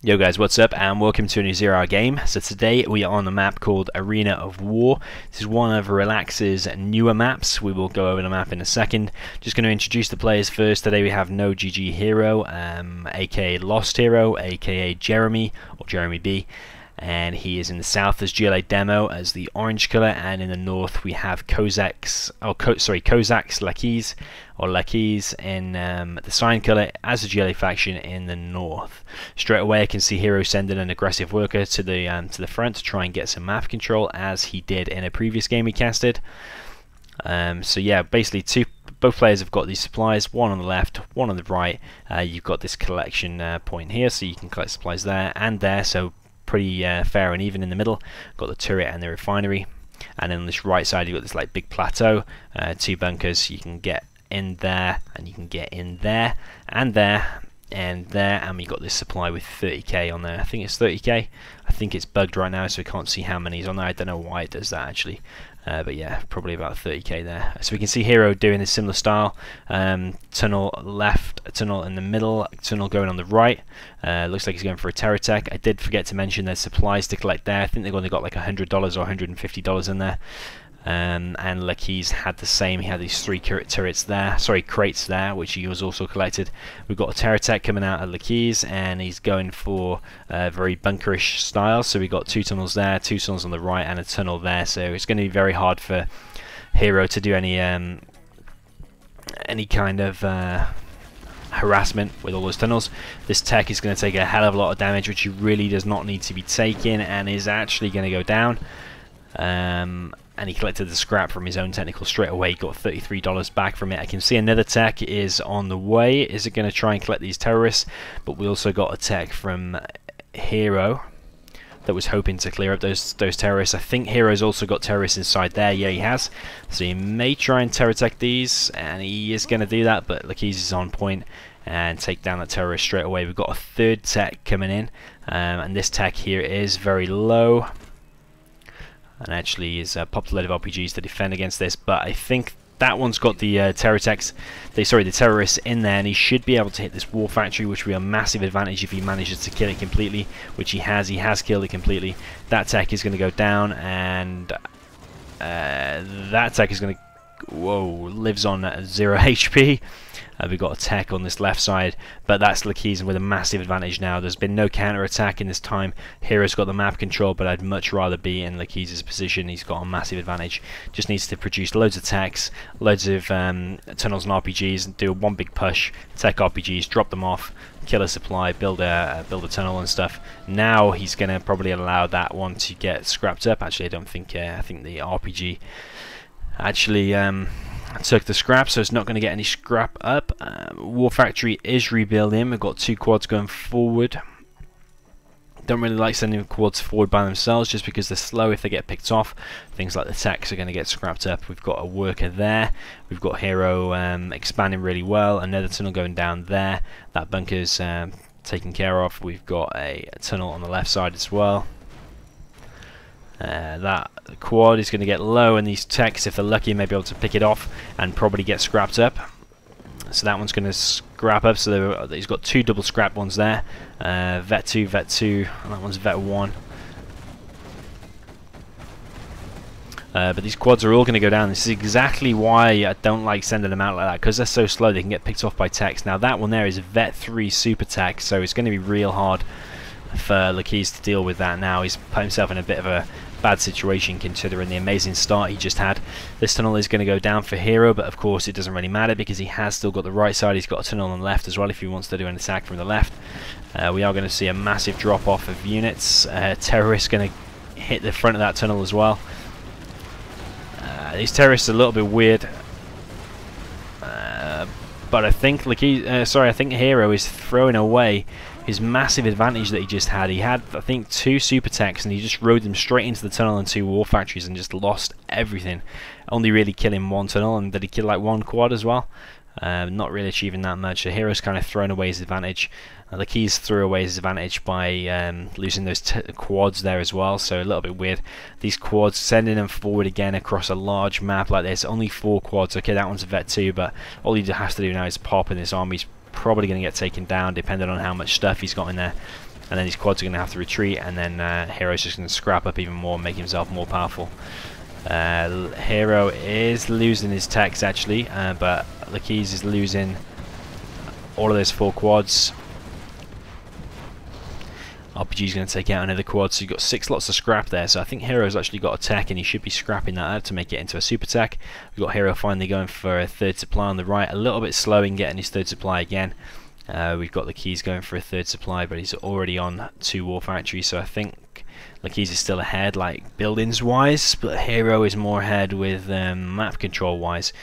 Yo guys, what's up and welcome to a new 0 hour game. So today we are on a map called Arena of War. This is one of Relax's newer maps. We will go over the map in a second. Just going to introduce the players first. Today we have no GG Hero, aka Lost Hero, aka Jeremy, or Jeremy B. And he is in the south as GLA Demo as the orange colour, and in the north we have Kozak's Leikeze, or Leikeze in the cyan colour as the GLA faction in the north. Straight away I can see Hero sending an aggressive worker to the front to try and get some map control, as he did in a previous game we casted. So yeah, basically both players have got these supplies, one on the left, one on the right. You've got this collection point here, so you can collect supplies there and there, so pretty fair and even in the middle. Got the turret and the refinery, and then on this right side you've got this like big plateau, two bunkers. You can get in there, and you can get in there, and there, and there, and we got this supply with 30k on there. I think it's 30k. I think it's bugged right now, so we can't see how many is on there. I don't know why it does that actually. But yeah, probably about 30k there. So we can see Hero doing a similar style. Tunnel left, a tunnel in the middle, a tunnel going on the right. Looks like he's going for a terror tech. I did forget to mention there's supplies to collect there. I think they've only got like $100 or $150 in there. And Leikeze had the same. He had these three crates there, which he was also collected. We've got a terror tech coming out of Leikeze, and he's going for a very bunkerish style. So we've got two tunnels there, two tunnels on the right, and a tunnel there. So it's going to be very hard for Hero to do any kind of harassment with all those tunnels. This tech is going to take a hell of a lot of damage, which he really does not need to be taking, and is actually going to go down. And he collected the scrap from his own technical straight away. He got $33 back from it. I can see another tech is on the way. Is it going to try and collect these terrorists? But we also got a tech from Hero that was hoping to clear up those terrorists. I think Hero's also got terrorists inside there. Yeah, he has. So he may try and terror tech these, and he is going to do that. But Leikeze is on point and take down that terrorist straight away. We've got a third tech coming in, and this tech here is very low, and actually is popped a load of RPGs to defend against this. But I think that one's got the the terrorists in there, and he should be able to hit this war factory, which would be a massive advantage if he manages to kill it completely, which he has. He has killed it completely. That tech is going to go down, and that tech is going to lives on 0 HP. We've got a tech on this left side, but that's Leikeze with a massive advantage now. There's been no counter attack in this time. Hero's got the map control, but I'd much rather be in Leikeze's position. He's got a massive advantage. Just needs to produce loads of techs, loads of tunnels and RPGs, and do one big push. Tech RPGs, drop them off, kill a supply, build a tunnel and stuff. Now he's going to probably allow that one to get scrapped up. Actually, I don't think. I think the RPG actually took the scrap, so it's not going to get any scrap up. War factory is rebuilding. We've got two quads going forward. Don't really like sending quads forward by themselves, just because they're slow. If they get picked off, things like the techs are going to get scrapped up. We've got a worker there. We've got Hero expanding really well. Another tunnel going down there. That bunker's taken care of. We've got a tunnel on the left side as well. That quad is going to get low, and these techs, if they're lucky, may be able to pick it off and probably get scrapped up. So that one's going to scrap up. So he's got two double scrap ones there. Vet 2, and that one's Vet 1. But these quads are all going to go down. This is exactly why I don't like sending them out like that, because they're so slow they can get picked off by techs. Now that one there is Vet 3 super tech, so it's going to be real hard for Leikeze to deal with that. Now he's put himself in a bit of a bad situation considering the amazing start he just had. This tunnel is going to go down for Hero, but of course it doesn't really matter because he has still got the right side. He's got a tunnel on the left as well if he wants to do an attack from the left. We are going to see a massive drop off of units. Terrorists going to hit the front of that tunnel as well. These terrorists are a little bit weird, but I think I think Hero is throwing away his massive advantage that he just had. He had, I think, two super techs, and he just rode them straight into the tunnel and two war factories and just lost everything. Only really killing one tunnel, and did he kill like one quad as well? Not really achieving that much. The Hero's kind of thrown away his advantage. Leikeze threw away his advantage by losing those quads there as well, so a little bit weird. These quads, sending them forward again across a large map like this, only 4 quads. Okay, that one's a Vet 2, but all he has to do now is pop, and this army's probably going to get taken down depending on how much stuff he's got in there. and then these quads are going to have to retreat, and then Hero's just going to scrap up even more, make himself more powerful. Hero is losing his techs actually, but Leikeze is losing all of those 4 quads. RPG is going to take out another quad, so you've got 6 lots of scrap there. So I think Hero's actually got a tech, and he should be scrapping that out to make it into a super tech. We've got Hero finally going for a 3rd supply on the right, a little bit slow in getting his 3rd supply again. We've got Leikeze going for a 3rd supply, but he's already on 2 war factories, so I think Leikeze is still ahead, like buildings wise, but Hero is more ahead with map control wise,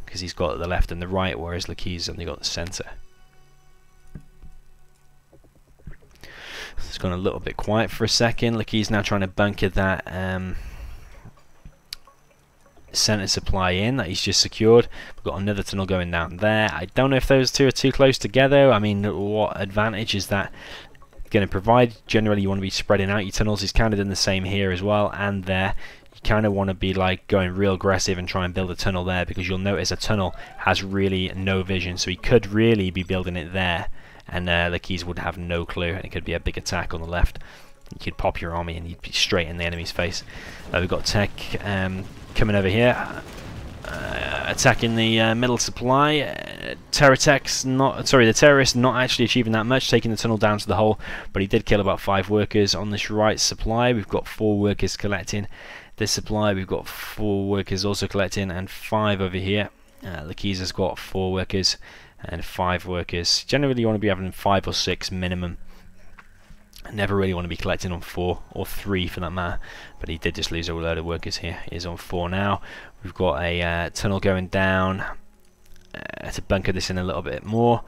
because he's got the left and the right, whereas Leikeze only got the center. It's gone a little bit quiet for a second. Leikeze now trying to bunker that center supply in that he's just secured. We've got another tunnel going down there. I don't know if those two are too close together. I mean, what advantage is that going to provide? Generally, you want to be spreading out your tunnels. He's kind of done the same here as well, and there. You kind of want to be like going real aggressive and try and build a tunnel there, because you'll notice a tunnel has really no vision, so he could really be building it there, and Leikeze would have no clue, and it could be a big attack on the left. You could pop your army and you'd be straight in the enemy's face. We've got tech coming over here, attacking the middle supply. The terrorists not actually achieving that much, taking the tunnel down to the hole, but he did kill about 5 workers on this right supply. We've got 4 workers collecting this supply. We've got 4 workers also collecting, and 5 over here. Leikeze has got 4 workers and 5 workers. Generally, you want to be having 5 or 6 minimum. Never really want to be collecting on 4 or 3 for that matter, but he did just lose a load of workers here. He's on 4 now. We've got a tunnel going down to bunker this in a little bit more.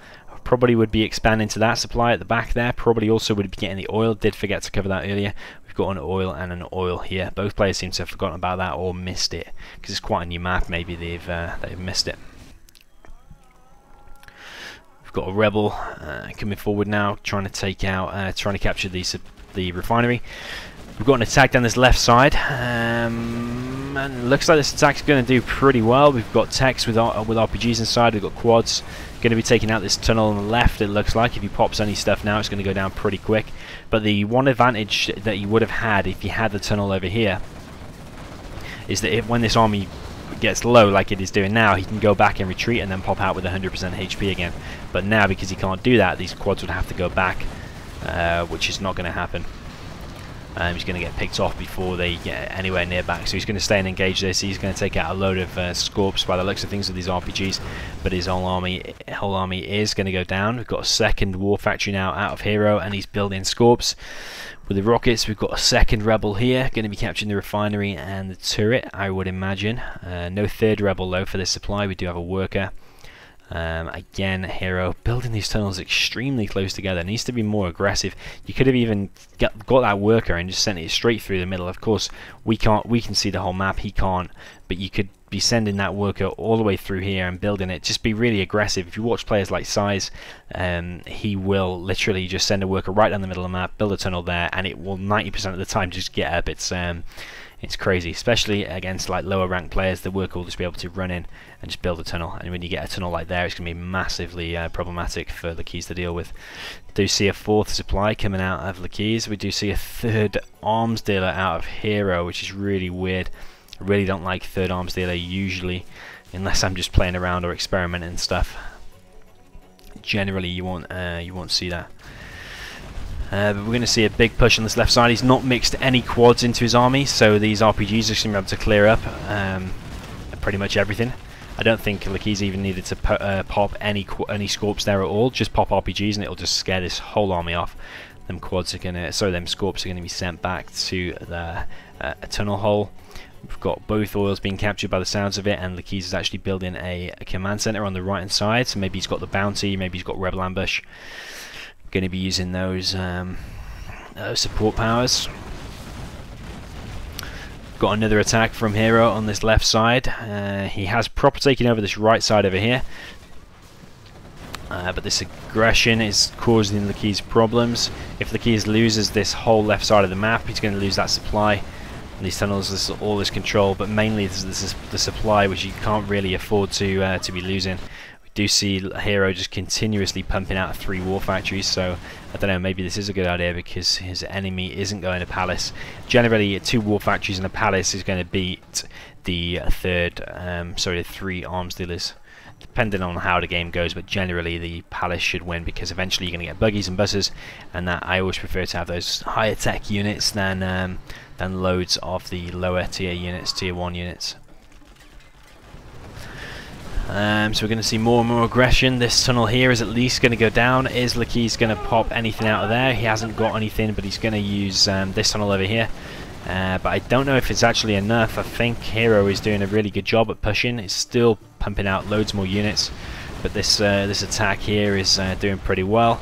Probably would be expanding to that supply at the back there. Probably also would be getting the oil. Did forget to cover that earlier. We've got an oil and an oil here. Both players seem to have forgotten about that or missed it, because it's quite a new map. Maybe they've missed it. We've got a rebel coming forward now, trying to take out, trying to capture the refinery. We've got an attack down this left side, and it looks like this attack's going to do pretty well. We've got techs with RPGs inside. We've got quads going to be taking out this tunnel on the left. It looks like if he pops any stuff now, it's going to go down pretty quick. But the one advantage that he would have had if he had the tunnel over here is that when this army gets low like it is doing now, he can go back and retreat and then pop out with 100% HP again. But now, because he can't do that, these quads would have to go back, which is not going to happen. He's going to get picked off before they get anywhere near back, so he's going to stay and engage this. He's going to take out a load of Scorps by the looks of things with these RPGs, but his whole army is going to go down. We've got a 2nd war factory now out of Hero, and he's building Scorps with the rockets. We've got a 2nd rebel here, going to be capturing the refinery and the turret, I would imagine. No 3rd rebel though for this supply. We do have a worker. Again, Hero building these tunnels extremely close together. Needs to be more aggressive. You could have even got that worker and just sent it straight through the middle. Of course, we can't. We can see the whole map. He can't. But you could be sending that worker all the way through here and building it. Just be really aggressive. If you watch players like Size, he will literally just send a worker right down the middle of the map, build a tunnel there, and it will 90% of the time just get up. It's crazy, especially against like lower ranked players. The worker will just be able to run in and just build a tunnel, and when you get a tunnel like there, it's going to be massively problematic for Leikeze to deal with. Do see a 4th supply coming out of Leikeze. We do see a 3rd arms dealer out of Hero, which is really weird. I really don't like 3rd arms dealer usually, unless I'm just playing around or experimenting and stuff. Generally, you won't see that. But we're going to see a big push on this left side. He's not mixed any quads into his army, so these RPGs are going to be able to clear up pretty much everything. I don't think Leikeze even needed to pop any Scorps there at all. Just pop RPGs and it'll just scare this whole army off. Them Scorps are going to be sent back to the tunnel hole. We've got both oils being captured by the sounds of it, and Leikeze is actually building a command center on the right hand side. So maybe he's got the bounty, maybe he's got rebel ambush. Going to be using those support powers. Got another attack from Hero on this left side. He has proper taking over this right side over here, but this aggression is causing Leikeze problems. If Leikeze loses this whole left side of the map, he's going to lose that supply, and these tunnels, all this control. But mainly this is the supply, which you can't really afford to be losing. Do see Hero just continuously pumping out 3 war factories, so I don't know, maybe this is a good idea because his enemy isn't going to palace. Generally 2 war factories and a palace is going to beat the 3 arms dealers, depending on how the game goes, but generally the palace should win because eventually you're going to get buggies and buses, and that I always prefer to have those higher tech units than loads of the lower tier units, tier 1 units. So we're going to see more and more aggression. This tunnel here is at least going to go down. Is Leikeze going to pop anything out of there? He hasn't got anything, but he's going to use this tunnel over here. But I don't know if it's actually enough. I think Hero is doing a really good job at pushing. It's still pumping out loads more units, but this attack here is doing pretty well.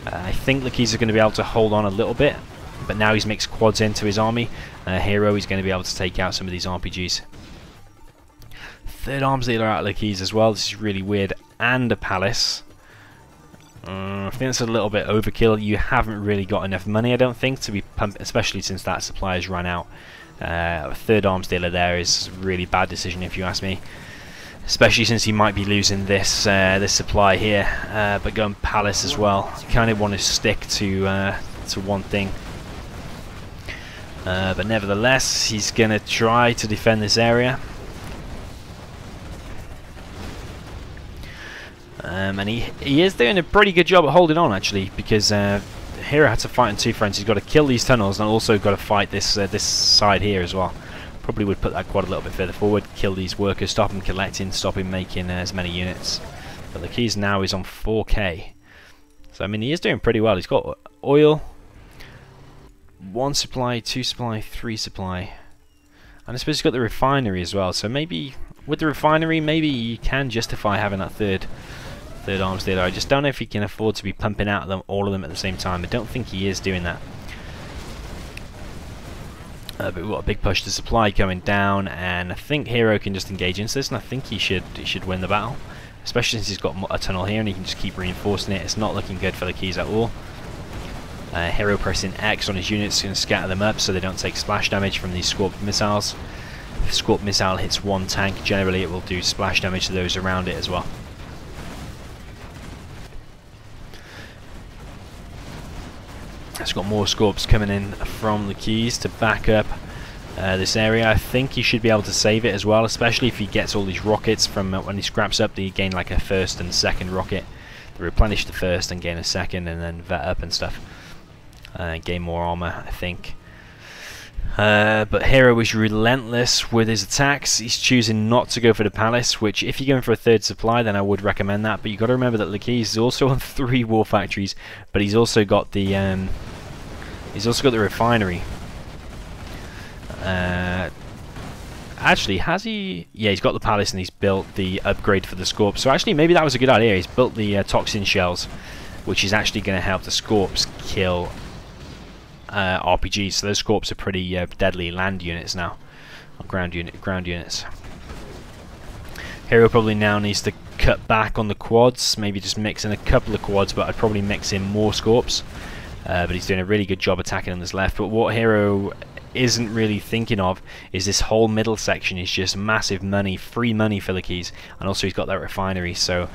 I think Leikeze is going to be able to hold on a little bit, but now he's mixed quads into his army. Hero is going to be able to take out some of these RPGs. 3rd arms dealer out Leikeze as well. This is really weird, and a palace. I think it's a little bit overkill. You haven't really got enough money, I don't think, to be pumped, especially since that supply has run out. 3rd arms dealer there is a really bad decision if you ask me, especially since he might be losing this this supply here. But going palace as well, you kind of want to stick to one thing. But nevertheless, he's going to try to defend this area. And he is doing a pretty good job at holding on, actually, because Hero had to fight on 2 fronts. He's got to kill these tunnels and also got to fight this this side here as well. Probably would put that quad a little bit further forward, kill these workers, stop him collecting, stop him making as many units. But the keys now is on 4k. So I mean, he is doing pretty well. He's got oil, 1 supply, 2 supply, 3 supply, and I suppose he's got the refinery as well. So maybe with the refinery, maybe you can justify having that third arms dealer. I just don't know if he can afford to be pumping out all of them at the same time. I don't think he is doing that. But we've got a big push to supply going down, and I think Hero can just engage into this, and I think he should win the battle, especially since he's got a tunnel here and he can just keep reinforcing it. It's not looking good for the keys at all. Hero pressing X on his units is going to scatter them up so they don't take splash damage from these Scorp missiles. If a Scorp missile hits 1 tank, generally it will do splash damage to those around it as well. It's got more Scorps coming in from the keys to back up this area. I think he should be able to save it as well, especially if he gets all these rockets from when he scraps up. They gain like a 1st and 2nd rocket. They replenish the 1st and gain a 2nd, and then vet up and stuff. Gain more armor, I think. But Hero is relentless with his attacks. He's choosing not to go for the palace, which if you're going for a 3rd supply, then I would recommend that. But you've got to remember that Leikeze is also on 3 war factories, but he's also got the refinery. Actually, has he? Yeah, he's got the palace and he's built the upgrade for the Scorp. So actually, maybe that was a good idea. He's built the toxin shells, which is actually going to help the Scorps kill RPGs. So those Scorps are pretty deadly land units now, or ground units. Hero probably now needs to cut back on the quads, maybe just mix in a couple of quads, but I'd probably mix in more Scorps. But he's doing a really good job attacking on this left. But what Hero isn't really thinking of is this whole middle section is just massive money, free money for Leikeze, and also he's got that refinery. So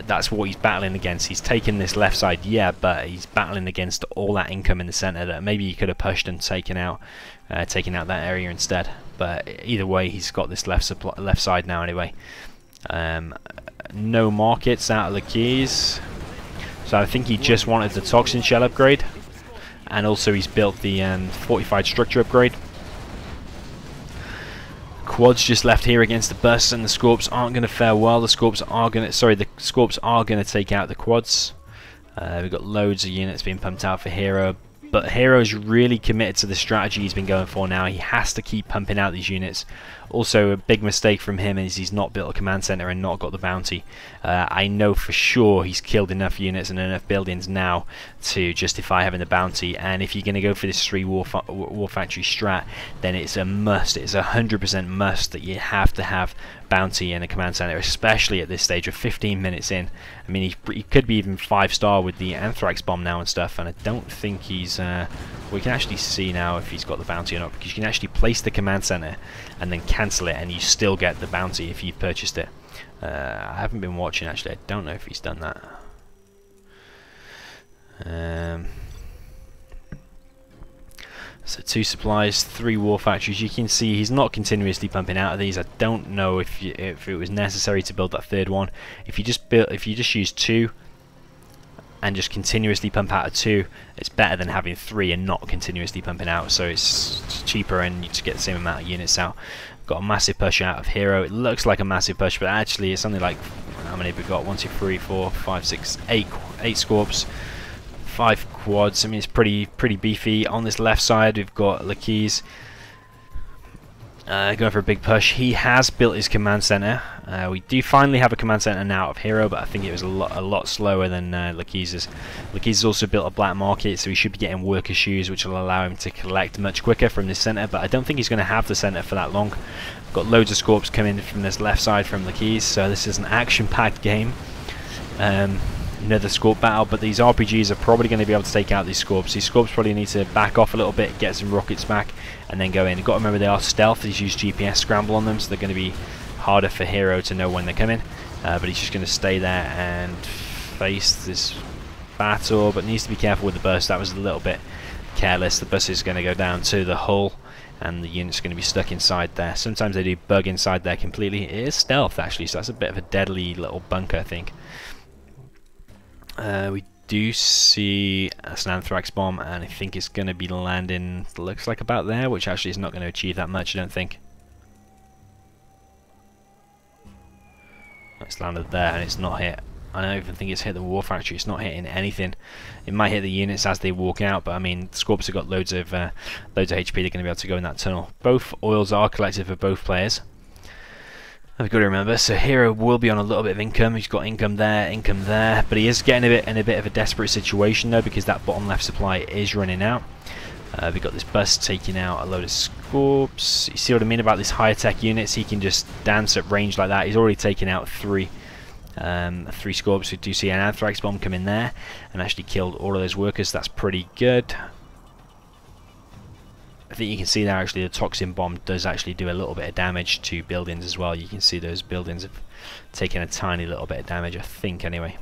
that's what he's battling against. He's taken this left side, yeah, but he's battling against all that income in the center that maybe he could have pushed and taken out that area instead. But either way, he's got this left side now anyway. No markets out of Leikeze, so I think he just wanted the toxin shell upgrade, and also he's built the fortified structure upgrade. Quads just left here against the bus, and the Scorps aren't going to fare well. The Scorps are going to take out the quads. We've got loads of units being pumped out for Hero, but Hero's really committed to the strategy he's been going for now. He has to keep pumping out these units. Also, a big mistake from him is he's not built a command center and not got the bounty. I know for sure he's killed enough units and enough buildings now to justify having the bounty, and if you're going to go for this 3 war factory strat, then it's a must. It's 100% must that you have to have bounty in a command center, especially at this stage. We're 15 minutes in. I mean, he could be even 5-star with the anthrax bomb now and stuff, and I don't think he's we can actually see now if he's got the bounty or not, because you can actually place the command center and then cancel it, and you still get the bounty if you've purchased it. I haven't been watching actually. I don't know if he's done that. So 2 supplies, 3 war factories. You can see he's not continuously pumping out of these. I don't know if it was necessary to build that 3rd one. If you just use 2 and just continuously pump out of 2, it's better than having 3 and not continuously pumping out. So it's cheaper and you just get the same amount of units out. Got a massive push out of Hero. It looks like a massive push, but actually it's only like, how many have we got? 1, 2, 3, 4, 5, 6, 8 Scorps. 5 quads. I mean, it's pretty beefy. On this left side, we've got Leikeze going for a big push. He has built his command center. We do finally have a command center now of Hero, but I think it was a lot slower than Leikeze's. Leikeze's also built a black market, so he should be getting worker shoes, which will allow him to collect much quicker from this center. But I don't think he's going to have the center for that long. Got loads of Scorps coming from this left side from Leikeze, so this is an action-packed game. Another Scorp battle, but these RPGs are probably going to be able to take out these Scorps. These Scorps probably need to back off a little bit, get some rockets back, and then go in. You've got to remember they are stealth. He's used GPS scramble on them, so they're going to be harder for Hero to know when they're coming. But he's just going to stay there and face this battle, but needs to be careful with the burst. That was a little bit careless. The burst is going to go down to the hull, and the unit's going to be stuck inside there. Sometimes they do bug inside there completely. It is stealth, actually, so that's a bit of a deadly little bunker, I think. We do see an anthrax bomb, and I think it's going to be landing, looks like about there, which actually is not going to achieve that much, I don't think. It's landed there, and it's not hit. I don't even think it's hit the war factory. It's not hitting anything. It might hit the units as they walk out, but I mean, Scorps have got loads of HP. They're going to be able to go in that tunnel. Both oils are collected for both players. I've got to remember, so Hero will be on a little bit of income. He's got income there, but he is getting in a bit of a desperate situation though, because that bottom left supply is running out. We've got this bus taking out a load of Scorps. You see what I mean about these higher tech units? He can just dance at range like that. He's already taken out 3 Scorps. We do see an anthrax bomb come in there and actually killed all of those workers. That's pretty good. I think you can see there actually the toxin bomb does actually do a little bit of damage to buildings as well. You can see those buildings have taken a tiny little bit of damage, I think, anyway.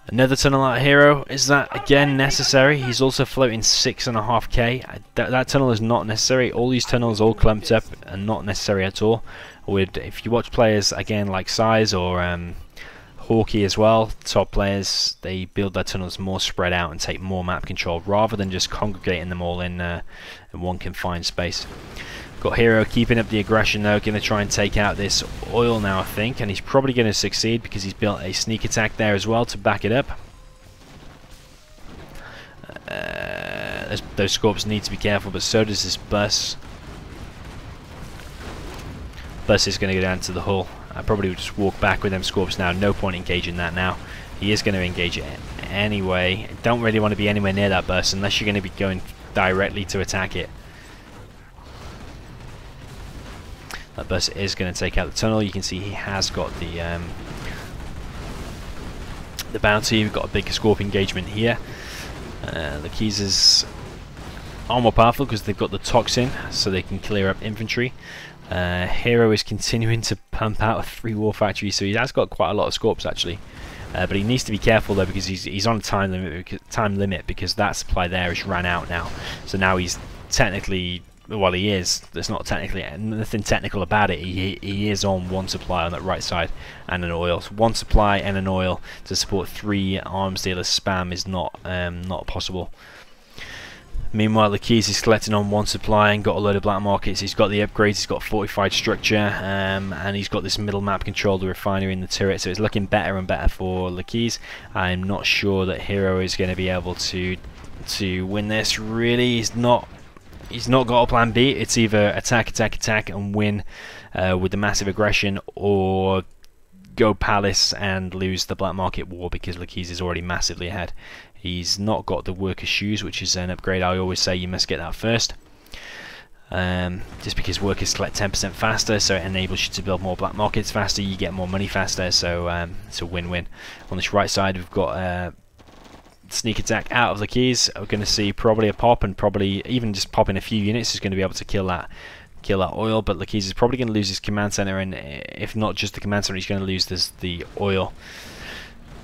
Another tunnel out of Hero. Is that again necessary? He's also floating 6.5k. That tunnel is not necessary. All these tunnels all clumped up and not necessary at all. If you watch players again like Size or Hawkey as well, top players, they build their tunnels more spread out and take more map control rather than just congregating them all in one confined space. Got Hero keeping up the aggression though, going to try and take out this oil now, I think, and he's probably going to succeed because he's built a sneak attack there as well to back it up. Those Scorps need to be careful, but so does this bus. Bus is going to go down to the hull. I probably would just walk back with them Scorps now. No point engaging that now. He is going to engage it anyway. Don't really want to be anywhere near that bus unless you're going to be going directly to attack it. That bus is going to take out the tunnel. You can see he has got the bounty. We've got a big Scorp engagement here. The Leikeze's are more powerful because they've got the toxin, so they can clear up infantry. Hero is continuing to pump out 3 war factories, so he has got quite a lot of Scorps actually. But he needs to be careful though, because he's on a time limit because that supply there has ran out now. So now he's technically, well, he is. There's not technically nothing technical about it. He is on 1 supply on that right side and an oil. So 1 supply and an oil to support 3 arms dealers spam is not possible. Meanwhile, Leikeze is collecting on 1 supply and got a load of black markets. He's got the upgrades, he's got fortified structure, and he's got this middle map control, the refinery and the turret, so it's looking better and better for Leikeze. I'm not sure that Hero is going to be able to win this, really. He's not got a plan B. It's either attack and win with the massive aggression, or go Palace and lose the black market war because Leikeze is already massively ahead. He's not got the worker shoes, which is an upgrade. I always say you must get that first. Just because workers collect 10% faster, so it enables you to build more black markets faster, you get more money faster, so it's a win-win. On this right side we've got sneak attack out of Leikeze. We're going to see probably a pop, and probably even just popping a few units is going to be able to kill that kill that oil, but Leikeze is probably going to lose his command center, and if not just the command center, he's going to lose the oil.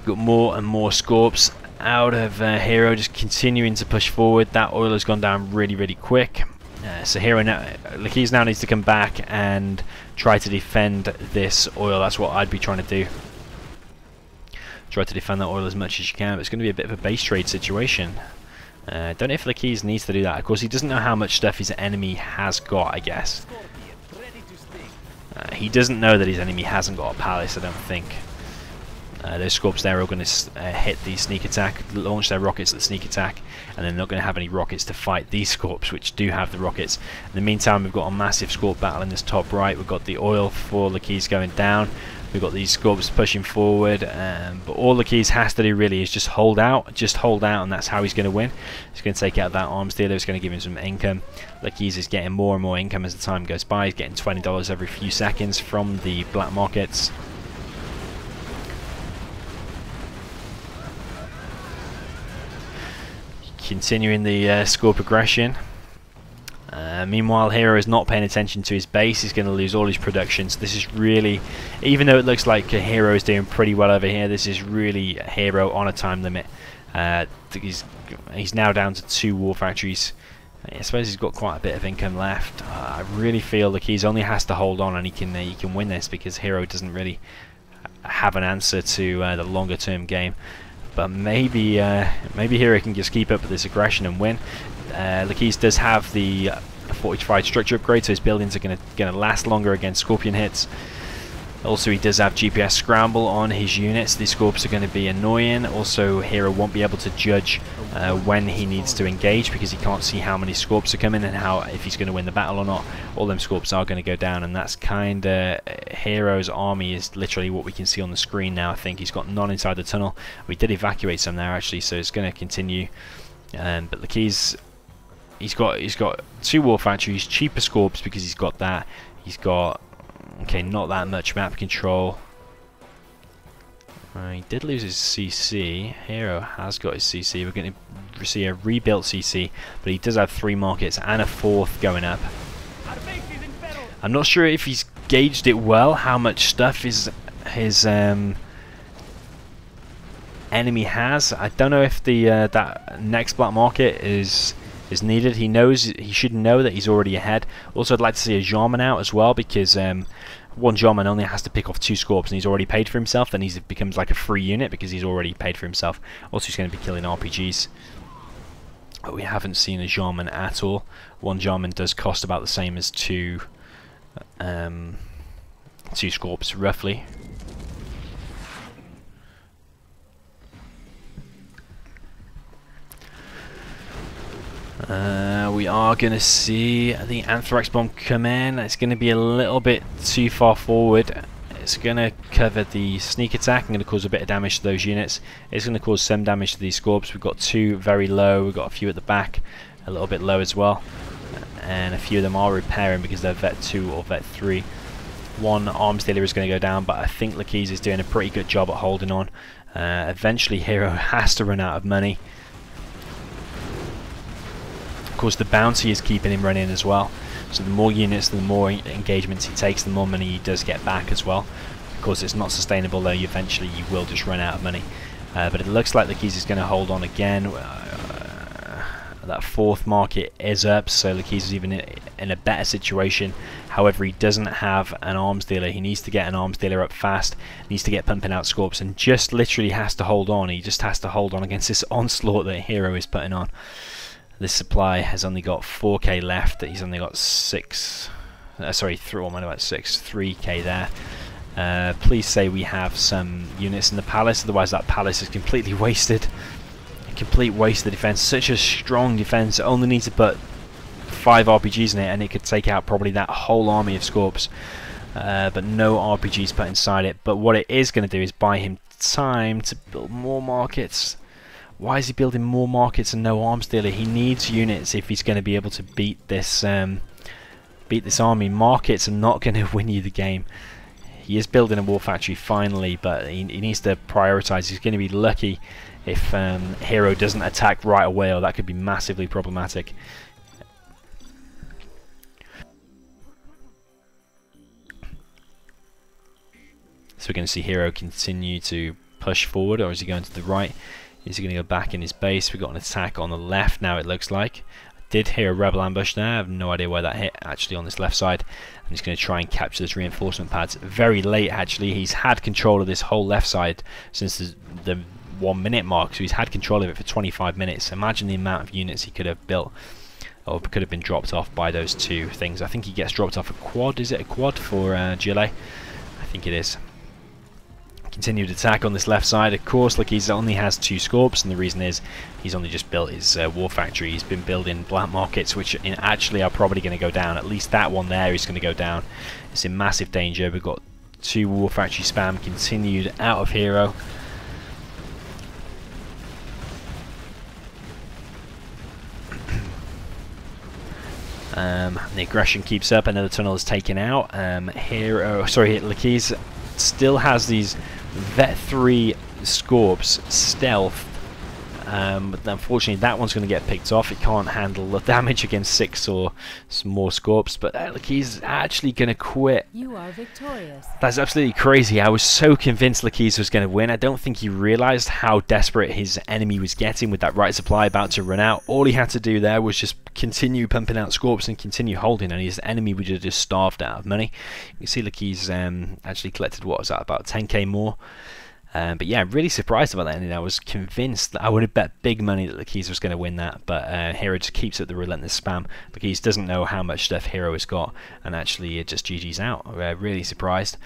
Got more and more Scorps out of Hero, just continuing to push forward. That oil has gone down really, really quick. So Hero now, Leikeze now needs to come back and try to defend this oil. That's what I'd be trying to do. Try to defend that oil as much as you can, but it's going to be a bit of a base trade situation. Don't know if Leikeze needs to do that. Of course, he doesn't know how much stuff his enemy has got, I guess. He doesn't know that his enemy hasn't got a palace, I don't think. Those Scorps there are going to hit the sneak attack, launch their rockets at the sneak attack, and they're not going to have any rockets to fight these Scorps, which do have the rockets. In the meantime, we've got a massive Scorp battle in this top right. We've got the oil for Leikeze going down. We've got these Scorps pushing forward, but all Leikeze has to do really is just hold out, and that's how he's going to win. He's going to take out that arms dealer. It's going to give him some income. Leikeze is getting more and more income as the time goes by. He's getting $20 every few seconds from the black markets. Continuing the score progression. Meanwhile, Hero is not paying attention to his base. He's going to lose all his production. So this is really, even though it looks like Hero is doing pretty well over here, this is really Hero on a time limit. He's now down to 2 war factories. I suppose he's got quite a bit of income left. I really feel like he only has to hold on, and he can win this, because Hero doesn't really have an answer to the longer term game. But maybe Hero can just keep up with this aggression and win. Leikeze does have the fortified structure upgrade, so his buildings are going to last longer against Scorpion hits. Also, he does have GPS scramble on his units. These Scorps are going to be annoying. Also, Hero won't be able to judge when he needs to engage, because he can't see how many Scorps are coming and if he's going to win the battle or not. All them Scorps are going to go down, and that's kind of Hero's army is literally what we can see on the screen now. I think he's got none inside the tunnel. We did evacuate some there actually, so it's going to continue. But Leikeze, he's got 2 war factories, cheaper Scorps because he's got that. He's got not that much map control. He did lose his CC. Hero has got his CC. We're going to see a rebuilt CC, but he does have 3 markets and a 4th going up. I'm not sure if he's gauged it well, how much stuff his enemy has. I don't know if the that next black market is needed. He should know that he's already ahead. Also, I'd like to see a Jarman out as well, because one Jarman only has to pick off 2 Scorps, and he's already paid for himself. Then he becomes like a free unit because he's already paid for himself. Also, he's going to be killing RPGs. But we haven't seen a Jarman at all. One Jarman does cost about the same as 2 Scorps, roughly. We are going to see the Anthrax bomb come in. It's going to be a little bit too far forward. It's going to cover the sneak attack and going to cause a bit of damage to those units. It's going to cause some damage to these Scorps. We've got 2 very low. We've got a few at the back, a little bit low as well. And a few of them are repairing because they're Vet 2 or Vet 3. One arms dealer is going to go down, but I think Leikeze is doing a pretty good job at holding on. Eventually, Hero has to run out of money. Of course, the bounty is keeping him running as well. So the more units, the more engagements he takes, the more money he does get back as well. Of course, it's not sustainable though. Eventually, you will just run out of money. But it looks like Leikeze is going to hold on again. That 4th market is up, so Leikeze is even in a better situation. However, he doesn't have an arms dealer. He needs to get an arms dealer up fast. He needs to get pumping out Scorps, and just literally has to hold on. He just has to hold on against this onslaught that Hero is putting on. This supply has only got 4k left. He's only got 3k there. Please say we have some units in the palace, otherwise that palace is completely wasted. A complete waste of defense. Such a strong defense. It only needs to put 5 RPGs in it, and it could take out probably that whole army of Scorps. But no RPGs put inside it. But what it is going to do is buy him time to build more markets. Why is he building more markets and no arms dealer? He needs units if he's going to be able to beat this army. Markets are not going to win you the game. He is building a war factory finally, but he needs to prioritize. He's going to be lucky if Hero doesn't attack right away, or that could be massively problematic. we're going to see Hero continue to push forward, or is he going to the right? Is he going to go back in his base? We've got an attack on the left now, it looks like. I did hear a rebel ambush there. I have no idea where that hit, actually, on this left side. And he's going to try and capture this reinforcement pads very late, actually. He's had control of this whole left side since the 1 minute mark, so he's had control of it for 25 minutes. Imagine the amount of units he could have built, or could have been dropped off by those two things. I think he gets dropped off a quad. Is it a quad for GLA? I think it is. Continued attack on this left side. Of course, look, he only has 2 Scorps, and the reason is he's only just built his war factory. He's been building black markets, which actually are probably going to go down. At least that one there is going to go down. It's in massive danger. We've got 2 war factory spam continued out of Hero. The aggression keeps up. Another tunnel is taken out. Leikeze still has these Vet 3 Scorps stealth, but unfortunately that one's going to get picked off. It can't handle the damage against 6 or some more Scorps, but Leikeze is actually going to quit. You are victorious. That's absolutely crazy. I was so convinced Leikeze was going to win. I don't think he realised how desperate his enemy was getting with that right supply about to run out. All he had to do there was just continue pumping out Scorps and continue holding, and his enemy would have just starved out of money. You can see Leikeze actually collected, what was that, about 10k more. But yeah, really surprised about that ending. I was convinced that I would have bet big money that Leikeze was going to win that, but Hero just keeps up the relentless spam. Leikeze doesn't know how much stuff Hero has got, and actually it just GG's out. Really surprised.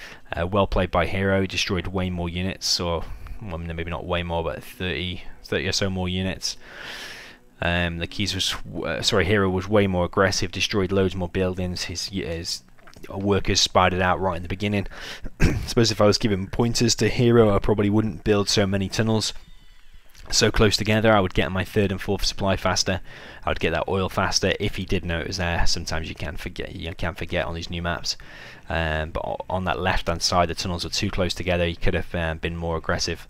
Well played by Hero. He destroyed way more units, or well, maybe not way more, but 30 or so more units. Hero was way more aggressive, destroyed loads more buildings. His workers spied it out right in the beginning. I suppose if I was giving pointers to Hero, I probably wouldn't build so many tunnels so close together. I would get my 3rd and 4th supply faster. I would get that oil faster if he did know it was there. Sometimes you can forget on these new maps. But on that left hand side, the tunnels are too close together. He could have been more aggressive.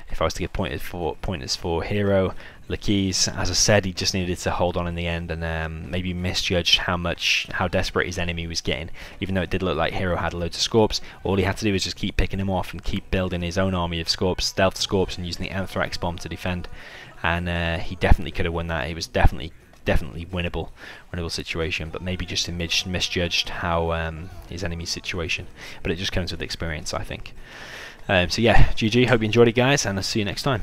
If I was to give pointers for Hero, Leikeze, as I said, he just needed to hold on in the end, and maybe misjudged how desperate his enemy was getting. Even though it did look like Hero had loads of Scorps, all he had to do was just keep picking him off and keep building his own army of Scorps, stealth Scorps, and using the Anthrax bomb to defend. And he definitely could have won that. It was definitely winnable situation, but maybe just misjudged how his enemy's situation. But it just comes with experience, I think. So yeah, GG. Hope you enjoyed it, guys, and I'll see you next time.